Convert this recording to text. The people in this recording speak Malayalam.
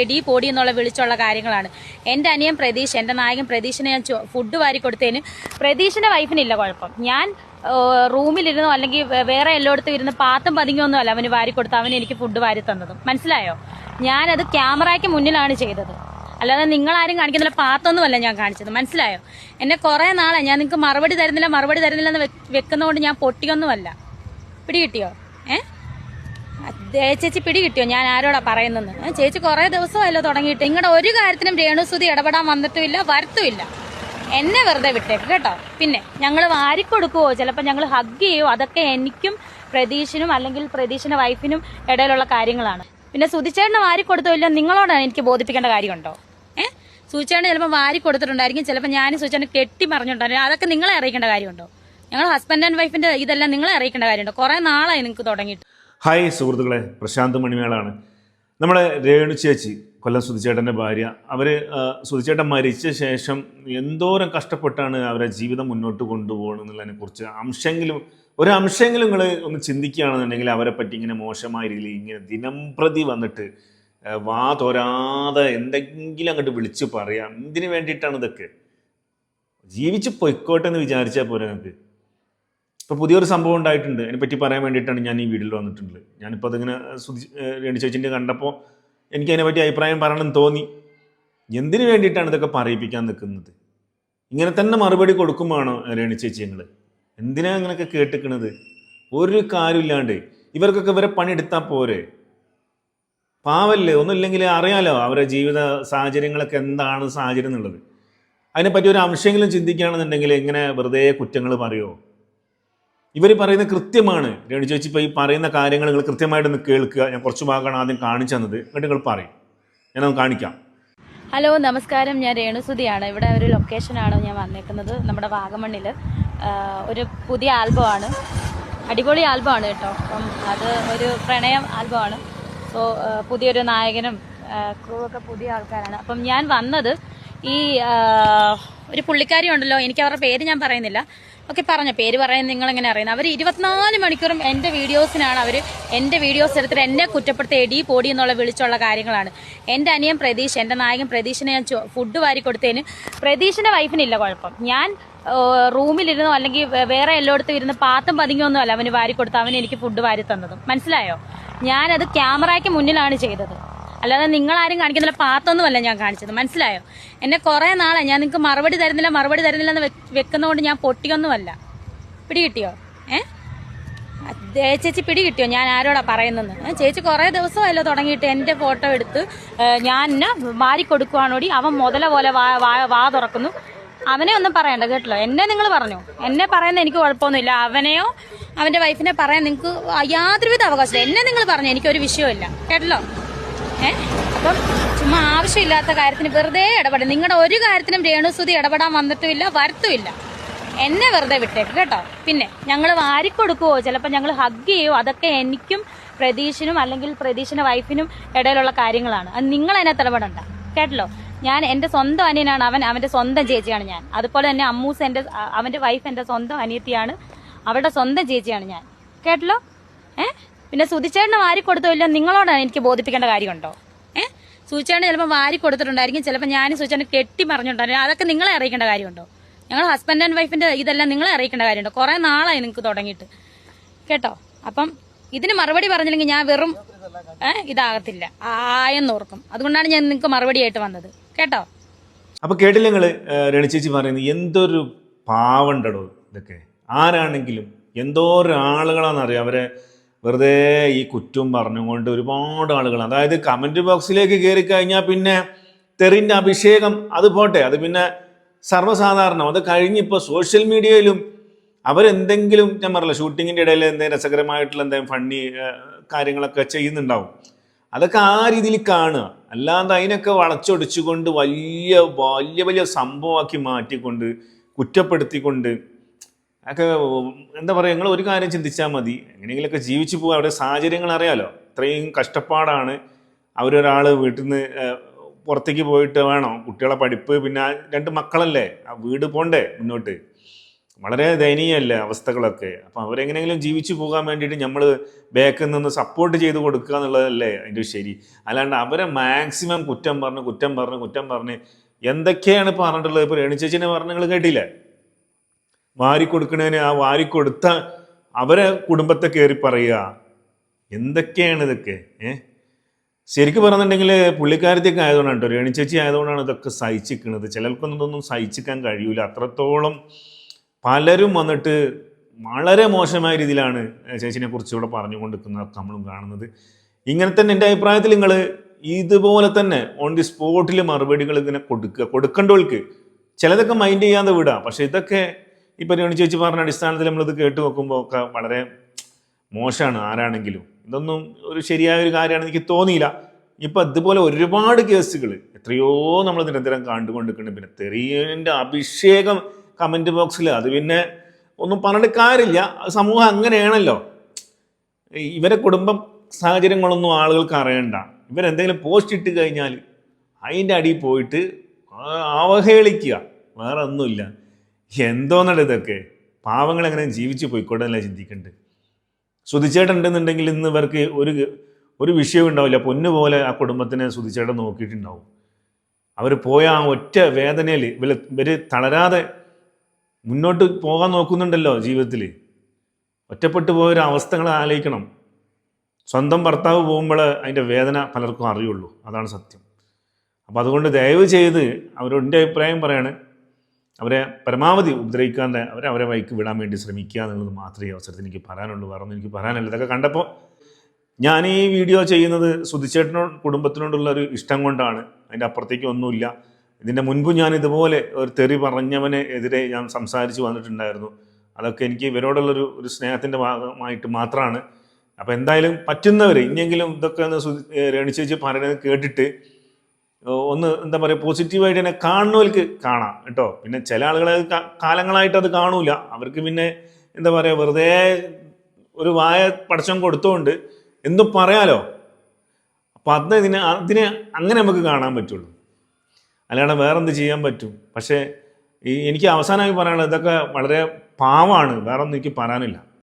എടി പൊടി എന്നുള്ള വിളിച്ചുള്ള കാര്യങ്ങളാണ്. എൻ്റെ അനിയൻ പ്രതീഷ്, എൻ്റെ നായകൻ പ്രതീഷിനെ ഞാൻ ഫുഡ് വാരി കൊടുത്തതിന് പ്രതീഷിൻ്റെ വൈഫിനില്ല കുഴപ്പം. ഞാൻ റൂമിലിരുന്നോ അല്ലെങ്കിൽ വേറെ എല്ലായിടത്തും ഇരുന്ന് പാത്തും പതുങ്ങിയൊന്നും അല്ല അവന് വാരി കൊടുത്ത് അവന് എനിക്ക് ഫുഡ് വാരി തന്നതും. മനസ്സിലായോ? ഞാനത് ക്യാമറയ്ക്ക് മുന്നിലാണ് ചെയ്തത്, അല്ലാതെ നിങ്ങളാരും കാണിക്കുന്നില്ല പാത്തൊന്നുമല്ല ഞാൻ കാണിച്ചത്. മനസ്സിലായോ? എന്നെ കുറേ നാളെ ഞാൻ നിങ്ങൾക്ക് മറുപടി തരുന്നില്ല എന്ന് വെക്കുന്നതുകൊണ്ട് ഞാൻ പൊട്ടിയൊന്നുമല്ല. പിടി കിട്ടിയോ? ചേച്ചി പിടി കിട്ടിയോ ഞാൻ ആരോടാ പറയുന്നെന്ന്? ചേച്ചി കുറേ ദിവസമല്ലോ തുടങ്ങിയിട്ട്. നിങ്ങളുടെ ഒരു കാര്യത്തിനും രേണുസുതി ഇടപെടാൻ വന്നിട്ടുമില്ല, വരത്തുമില്ല. എന്നെ വെറുതെ വിട്ടേക്ക് കേട്ടോ. പിന്നെ ഞങ്ങൾ വാരിക്കൊടുക്കുവോ, ചിലപ്പോൾ ഞങ്ങൾ ഹഗ് ചെയ്യുമോ, അതൊക്കെ എനിക്കും പ്രതീഷിനും അല്ലെങ്കിൽ പ്രതീഷിന്റെ വൈഫിനും ഇടയിലുള്ള കാര്യങ്ങളാണ്. പിന്നെ സുധിച്ചേട്ടന് വാരിക്കൊടുത്തോ ഇല്ല നിങ്ങളോടാണ് എനിക്ക് ബോധിപ്പിക്കേണ്ട കാര്യമുണ്ടോ? സുധിച്ചേട്ടന് ചിലപ്പോൾ വാരി കൊടുത്തിട്ടുണ്ടായിരിക്കും, ചിലപ്പോൾ ഞാനും സുധിച്ചേട്ടന് കെട്ടി പറഞ്ഞിട്ടുണ്ടായിരിക്കും. അതൊക്കെ നിങ്ങളെ അറിയിക്കേണ്ട കാര്യമുണ്ടോ? ഞങ്ങൾ ഹസ്ബൻഡ് ആൻഡ് വൈഫിന്റെ ഇതെല്ലാം നിങ്ങളെ അറിയിക്കേണ്ട കാര്യമുണ്ടോ? കുറേ നാളായി നിങ്ങൾക്ക് തുടങ്ങിയിട്ട്. ഹായ് സുഹൃത്തുക്കളെ, പ്രശാന്ത് മണിമേളാണ്. നമ്മുടെ രേണു ചേച്ചി, കൊല്ലം സുധിച്ചേട്ടൻ്റെ ഭാര്യ. അവർ സുധിച്ചേട്ടൻ മരിച്ച ശേഷം എന്തോരം കഷ്ടപ്പെട്ടാണ് അവരെ ജീവിതം മുന്നോട്ട് കൊണ്ടുപോകണമെന്നുള്ളതിനെ കുറിച്ച് ഒരംശമെങ്കിലും നിങ്ങൾ ഒന്ന് ചിന്തിക്കുകയാണെന്നുണ്ടെങ്കിൽ അവരെ പറ്റി ഇങ്ങനെ മോശമായ രീതിയിൽ ഇങ്ങനെ ദിനംപ്രതി വന്നിട്ട് വാ തോരാതെ എന്തെങ്കിലും അങ്ങോട്ട് വിളിച്ച് പറയാം. എന്തിനു വേണ്ടിയിട്ടാണ് ഇതൊക്കെ? ജീവിച്ച് പൊയ്ക്കോട്ടെ എന്ന് വിചാരിച്ചാൽ പോരെ നിങ്ങൾക്ക്. ഇപ്പോൾ പുതിയൊരു സംഭവം ഉണ്ടായിട്ടുണ്ട്, അതിനെപ്പറ്റി പറയാൻ വേണ്ടിയിട്ടാണ് ഞാൻ ഈ വീഡിയോയിൽ വന്നിട്ടുള്ളത്. ഞാനിപ്പോൾ അതിങ്ങനെ രേണു ചേച്ചിൻ്റെ കണ്ടപ്പോൾ എനിക്ക് അതിനെപ്പറ്റി അഭിപ്രായം പറയണമെന്ന് തോന്നി. എന്തിനു വേണ്ടിയിട്ടാണ് ഇതൊക്കെ പറയിപ്പിക്കാൻ നിൽക്കുന്നത്? ഇങ്ങനെ തന്നെ മറുപടി കൊടുക്കുമ്പോഴാണോ രേണു ചേച്ചി നിങ്ങൾ? എന്തിനാ അങ്ങനെയൊക്കെ കേട്ടിക്കണത്? ഒരു കാര്യമില്ലാണ്ട് ഇവർക്കൊക്കെ ഇവരെ പണിയെടുത്താൽ പോരെ? പാവല്ലേ? ഒന്നുമില്ലെങ്കിൽ അറിയാലോ അവരുടെ ജീവിത സാഹചര്യങ്ങളൊക്കെ എന്താണ് സാഹചര്യം എന്നുള്ളത്. അതിനെപ്പറ്റി ഒരു അംശമെങ്കിലും ചിന്തിക്കുകയാണെന്നുണ്ടെങ്കിൽ എങ്ങനെ വെറുതെ കുറ്റങ്ങൾ പറയുമോ? ഇവർ പറയുന്നത് കൃത്യമാണ്. രേണു ചേച്ചി ഇപ്പോൾ ഈ പറയുന്ന കാര്യങ്ങൾ നിങ്ങൾ കൃത്യമായിട്ടൊന്ന് കേൾക്കുക. ഞാൻ കുറച്ച് ഭാഗമാണ് ആദ്യം കാണിച്ചു തന്നത്, എന്നിട്ട് നിങ്ങൾ പറയും. ഞാനൊന്ന് കാണിക്കാം. ഹലോ, നമസ്കാരം. ഞാൻ രേണുസുതിയാണ്. ഇവിടെ ഒരു ലൊക്കേഷനാണ് ഞാൻ വന്നേക്കുന്നത്, നമ്മുടെ വാഗമണ്ണിൽ. ഒരു പുതിയ ആൽബമാണ്, അടിപൊളി ആൽബമാണ് കേട്ടോ. അപ്പം അത് ഒരു പ്രണയം ആൽബമാണ്. സോ പുതിയൊരു നായകനും ക്രൂ ഒക്കെ പുതിയ ആൾക്കാരാണ്. അപ്പം ഞാൻ വന്നത് ഈ ഒരു പുള്ളിക്കാരി ഉണ്ടല്ലോ, എനിക്ക് അവരുടെ പേര് ഞാൻ പറയുന്നില്ല. ഓക്കെ, പറഞ്ഞ പേര് പറയുന്നത് നിങ്ങളെങ്ങനെ അറിയുന്നത്? അവർ 24 മണിക്കൂറും എൻ്റെ വീഡിയോസിനാണ് അവർ എൻ്റെ വീഡിയോസ് എടുത്തിട്ട് എന്നെ കുറ്റപ്പെടുത്തി എടി പൊടി എന്നുള്ള വിളിച്ചുള്ള കാര്യങ്ങളാണ്. എൻ്റെ അനിയൻ പ്രതീഷ്, എൻ്റെ നായകൻ പ്രതീഷിനെ ഞാൻ ഫുഡ് വാരി കൊടുത്തതിന് പ്രതീഷിൻ്റെ വൈഫിനില്ല കുഴപ്പം. ഞാൻ റൂമിലിരുന്നോ അല്ലെങ്കിൽ വേറെ എല്ലായിടത്തും ഇരുന്ന് പാത്തും പതുങ്ങിയൊന്നും അല്ല അവന് വാരി കൊടുത്ത് അവന് എനിക്ക് ഫുഡ് വാരി തന്നതും. മനസ്സിലായോ? ഞാനത് ക്യാമറയ്ക്ക് മുന്നിലാണ് ചെയ്തത്, അല്ലാതെ നിങ്ങളാരും കാണിക്കുന്നില്ല പാത്തൊന്നുമല്ല ഞാൻ കാണിച്ചത്. മനസ്സിലായോ? എന്നെ കുറേ നാളെ ഞാൻ നിങ്ങൾക്ക് മറുപടി തരുന്നില്ല എന്ന് വെക്കുന്നതുകൊണ്ട് ഞാൻ പൊട്ടിയൊന്നുമല്ല. പിടി കിട്ടിയോ? ചേച്ചി പിടി കിട്ടിയോ ഞാൻ ആരോടാ പറയുന്നെന്ന്? ചേച്ചി കുറേ ദിവസമല്ലോ തുടങ്ങിയിട്ട് എൻ്റെ ഫോട്ടോ എടുത്ത് ഞാൻ വാരി കൊടുക്കുവാണോടി. അവൻ മുതല പോലെ വാ തുറക്കുന്നു. അവനെ ഒന്നും പറയണ്ട കേട്ടല്ലോ. എന്നെ നിങ്ങൾ പറഞ്ഞു, എന്നെ പറയുന്ന എനിക്ക് കുഴപ്പമൊന്നുമില്ല. അവനെയോ അവൻ്റെ വൈഫിനെ പറയാൻ നിങ്ങൾക്ക് യാതൊരുവിധ അവകാശമില്ല. എന്നെ നിങ്ങൾ പറഞ്ഞു, എനിക്കൊരു വിഷയമില്ല കേട്ടല്ലോ. അപ്പം ചുമ്മാ ആവശ്യമില്ലാത്ത കാര്യത്തിന് വെറുതെ ഇടപെടും. നിങ്ങളുടെ ഒരു കാര്യത്തിനും രേണുസുതി ഇടപെടാൻ വന്നിട്ടുമില്ല, വരത്തുമില്ല. എന്നെ വെറുതെ വിട്ടേക്ക് കേട്ടോ. പിന്നെ ഞങ്ങൾ വാരിക്കൊടുക്കുവോ, ചിലപ്പോൾ ഞങ്ങൾ ഹഗ് ചെയ്യുമോ, അതൊക്കെ എനിക്കും പ്രതീഷിനും അല്ലെങ്കിൽ പ്രതീഷിന്റെ വൈഫിനും ഇടയിലുള്ള കാര്യങ്ങളാണ്. അത് നിങ്ങൾ അതിനകത്ത് ഇടപെടണ്ട കേട്ടല്ലോ. ഞാൻ എൻ്റെ സ്വന്തം അനിയനാണ് അവൻ, അവൻ്റെ സ്വന്തം ചേച്ചിയാണ് ഞാൻ. അതുപോലെ തന്നെ അമ്മൂസ് അവൻ്റെ വൈഫ് എൻ്റെ സ്വന്തം അനിയത്തിയാണ്, അവരുടെ സ്വന്തം ചേച്ചിയാണ് ഞാൻ കേട്ടല്ലോ. പിന്നെ സുധിച്ചേട്ടന് വാരി കൊടുത്തോ ഇല്ല നിങ്ങളോടാണ് എനിക്ക് ബോധിപ്പിക്കേണ്ട കാര്യമുണ്ടോ? സുധിച്ചേട്ടന് ചിലപ്പോൾ വാരി കൊടുത്തിട്ടുണ്ടായിരിക്കും, ചിലപ്പോൾ ഞാനും സുധിച്ചേട്ടന് കെട്ടി പറഞ്ഞിട്ടുണ്ടായിരിക്കും. അതൊക്കെ നിങ്ങളെ അറിയിക്കേണ്ട കാര്യമുണ്ടോ? ഞങ്ങൾ ഹസ്ബൻഡ് ആൻഡ് വൈഫിന്റെ ഇതെല്ലാം നിങ്ങളെ അറിയിക്കേണ്ട കാര്യമുണ്ടോ? കുറേ നാളായി നിങ്ങൾക്ക് തുടങ്ങിയിട്ട് കേട്ടോ. അപ്പം ഇതിന് മറുപടി പറഞ്ഞില്ലെങ്കിൽ ഞാൻ വെറും ഇതാകത്തില്ല, ആയെന്നോർക്കും. അതുകൊണ്ടാണ് ഞാൻ നിങ്ങൾക്ക് മറുപടി ആയിട്ട് വന്നത് കേട്ടോ. അപ്പൊ കേട്ടില്ല നിങ്ങൾ രേണു ചേച്ചി പറയുന്നത്? എന്തൊരു പാവണ്ടടോ ഇതൊക്കെ. ആരാണെങ്കിലും എന്തോരം ആളുകളാണെന്നറിയാം അവരെ വെറുതെ ഈ കുറ്റവും പറഞ്ഞുകൊണ്ട് ഒരുപാട് ആളുകൾ. അതായത് കമന്റ് ബോക്സിലേക്ക് കയറി കഴിഞ്ഞാൽ പിന്നെ തെറിൻ്റെ അഭിഷേകം, അത് പോട്ടെ, അത് പിന്നെ സർവ്വസാധാരണം. അത് കഴിഞ്ഞിപ്പോൾ സോഷ്യൽ മീഡിയയിലും അവരെന്തെങ്കിലും, ഞാൻ പറയില്ല, ഷൂട്ടിങ്ങിൻ്റെ ഇടയിൽ എന്തെങ്കിലും രസകരമായിട്ടുള്ള എന്തെങ്കിലും ഫണ്ണി കാര്യങ്ങളൊക്കെ ചെയ്യുന്നുണ്ടാവും. അതൊക്കെ ആ രീതിയിൽ കാണുക, അല്ലാതെ അതിനൊക്കെ വളച്ചൊടിച്ചുകൊണ്ട് വലിയ വലിയ വലിയ സംഭവമാക്കി മാറ്റിക്കൊണ്ട് കുറ്റപ്പെടുത്തിക്കൊണ്ട് ഒക്കെ എന്താ പറയുക. നിങ്ങൾ ഒരു കാര്യം ചിന്തിച്ചാൽ മതി, എങ്ങനെയെങ്കിലുമൊക്കെ ജീവിച്ചു പോകുക. അവരുടെ സാഹചര്യങ്ങൾ അറിയാലോ, ഇത്രയും കഷ്ടപ്പാടാണ്. അവരൊരാൾ വീട്ടിൽ നിന്ന് പുറത്തേക്ക് പോയിട്ട് വേണം കുട്ടികളെ പഠിപ്പ്, പിന്നെ 2 മക്കളല്ലേ, ആ വീട് പോണ്ടേ മുന്നോട്ട്. വളരെ ദയനീയമല്ലേ അവസ്ഥകളൊക്കെ. അപ്പം അവരെങ്ങനെയെങ്കിലും ജീവിച്ചു പോകാൻ വേണ്ടിയിട്ട് നമ്മൾ ബാക്കിൽ നിന്ന് സപ്പോർട്ട് ചെയ്ത് കൊടുക്കുക എന്നുള്ളതല്ലേ അതിൻ്റെ ശരി. അല്ലാണ്ട് അവരെ മാക്സിമം കുറ്റം പറഞ്ഞ് എന്തൊക്കെയാണ് പറഞ്ഞിട്ടുള്ളത്. ഇപ്പോൾ രേണുചേച്ചിനെ പറഞ്ഞ് നിങ്ങൾ കേട്ടില്ലേ, വാരിക്കൊടുക്കണേന് ആ വാരിക്കൊടുത്ത അവരെ കുടുംബത്തെ കയറി പറയുക. എന്തൊക്കെയാണ് ഇതൊക്കെ? ശരിക്കും പറഞ്ഞിട്ടുണ്ടെങ്കിൽ പുള്ളിക്കാരത്തേക്ക് ആയതുകൊണ്ടാണ് കേട്ടോ, രേണുചേച്ചി ആയതുകൊണ്ടാണ് ഇതൊക്കെ സഹിച്ചിരിക്കുന്നത്. ചിലർക്കൊന്നും ഇതൊന്നും സഹിച്ചിക്കാൻ കഴിയൂല. അത്രത്തോളം പലരും വന്നിട്ട് വളരെ മോശമായ രീതിയിലാണ് ചേച്ചിനെ കുറിച്ച് ഇവിടെ പറഞ്ഞുകൊണ്ടിരിക്കുന്നതൊക്കെ നമ്മളും കാണുന്നത്. ഇങ്ങനെ തന്നെ എൻ്റെ അഭിപ്രായത്തിൽ നിങ്ങൾ ഇതുപോലെ തന്നെ ഓൺ ദി സ്പോട്ടിൽ മറുപടികൾ ഇങ്ങനെ കൊടുക്കേണ്ടവർക്ക് ചിലതൊക്കെ മൈൻഡ് ചെയ്യാതെ വിടുക. പക്ഷെ ഇതൊക്കെ ഇപ്പം രേണു ചേച്ചി പറഞ്ഞ അടിസ്ഥാനത്തിൽ നമ്മളിത് കേട്ട് നോക്കുമ്പോൾ ഒക്കെ വളരെ മോശമാണ്. ആരാണെങ്കിലും ഇതൊന്നും ഒരു ശരിയായ ഒരു കാര്യമാണെന്ന് എനിക്ക് തോന്നിയില്ല. ഇപ്പം അതുപോലെ ഒരുപാട് കേസുകൾ എത്രയോ നമ്മൾ നിരന്തരം കണ്ടുകൊണ്ടിരിക്കുന്നുണ്ട്. പിന്നെ തെറിയൻ്റെ അഭിഷേകം കമൻറ്റ് ബോക്സിൽ, അത് പിന്നെ ഒന്നും പറഞ്ഞിട്ട് കാര്യമില്ല. സമൂഹം അങ്ങനെയാണല്ലോ. ഇവരെ കുടുംബ സാഹചര്യങ്ങളൊന്നും ആളുകൾക്ക് അറിയണ്ട. ഇവരെന്തെങ്കിലും പോസ്റ്റ് ഇട്ട് കഴിഞ്ഞാൽ അതിൻ്റെ അടിയിൽ പോയിട്ട് അവഹേളിക്കുക, വേറെ ഒന്നുമില്ല. എന്തോന്നട ഇതൊക്കെ? പാവങ്ങൾ എങ്ങനെ ജീവിച്ച് പോയിക്കോട്ടെ എന്നല്ല ചിന്തിക്കുന്നുണ്ട്. സുധിച്ചേട്ടൻ ഉണ്ടെന്നുണ്ടെങ്കിൽ ഇന്ന് ഇവർക്ക് ഒരു വിഷയം ഉണ്ടാവില്ല. പൊന്നുപോലെ ആ കുടുംബത്തിനെ സുധിച്ചേട്ടൻ നോക്കിയിട്ടുണ്ടാവും. അവർ പോയ ആ ഒറ്റ വേദനയിൽ ഇവർ തളരാതെ മുന്നോട്ട് പോകാൻ നോക്കുന്നുണ്ടല്ലോ ജീവിതത്തിൽ. ഒറ്റപ്പെട്ടു പോയൊരു അവസ്ഥകൾ ആലോചിക്കണം. സ്വന്തം ഭർത്താവ് പോകുമ്പോൾ അതിൻ്റെ വേദന പലർക്കും അറിയുള്ളൂ. അതാണ് സത്യം. അപ്പോൾ അതുകൊണ്ട് ദയവ് ചെയ്ത് അവരോട് എൻ്റെ അഭിപ്രായം പറയാണ്, അവരെ പരമാവധി ഉപദ്രവിക്കാതെ അവരെ വഴിക്ക് വിടാൻ വേണ്ടി ശ്രമിക്കുക എന്നുള്ളത് മാത്രമേ അവസരത്തിൽ എനിക്ക് പറയാനുള്ളൂ. വേറെ ഒന്നും എനിക്ക് പറയാനില്ല. ഇതൊക്കെ കണ്ടപ്പോൾ ഞാൻ ഈ വീഡിയോ ചെയ്യുന്നത് സുധിച്ചേട്ടനോട് കുടുംബത്തിനോടുള്ള ഒരു ഇഷ്ടം കൊണ്ടാണ്. അതിൻ്റെ അപ്പുറത്തേക്ക് ഒന്നുമില്ല. ഇതിൻ്റെ മുൻപ് ഞാൻ ഇതുപോലെ ഒരു തെറി പറഞ്ഞവനെ എതിരെ ഞാൻ സംസാരിച്ച് വന്നിട്ടുണ്ടായിരുന്നു. അതൊക്കെ എനിക്ക് ഇവരോടുള്ളൊരു സ്നേഹത്തിൻ്റെ ഭാഗമായിട്ട് മാത്രമാണ്. അപ്പോൾ എന്തായാലും പറ്റുന്നവർ ഇനിയെങ്കിലും ഇതൊക്കെ ഒന്ന് രേണുചേച്ചി പറയുന്നത് കേട്ടിട്ട് ഒന്ന് എന്താ പറയുക, പോസിറ്റീവായിട്ട് തന്നെ കാണുന്നവർക്ക് കാണാം കേട്ടോ. പിന്നെ ചില ആളുകൾ കാലങ്ങളായിട്ട് അത് കാണൂല. അവർക്ക് പിന്നെ എന്താ പറയുക, വെറുതെ ഒരു വായ പടച്ചം കൊടുത്തുകൊണ്ട് എന്തും പറയാലോ. അപ്പം അതിനെ അങ്ങനെ നമുക്ക് കാണാൻ പറ്റുള്ളൂ. അല്ലാണ്ട് വേറെന്ത് ചെയ്യാൻ പറ്റും? പക്ഷേ എനിക്ക് അവസാനമായി പറയാനുള്ളത് ഇതൊക്കെ വളരെ പാവമാണ്. വേറെ ഒന്നും എനിക്ക് പറയാനില്ല.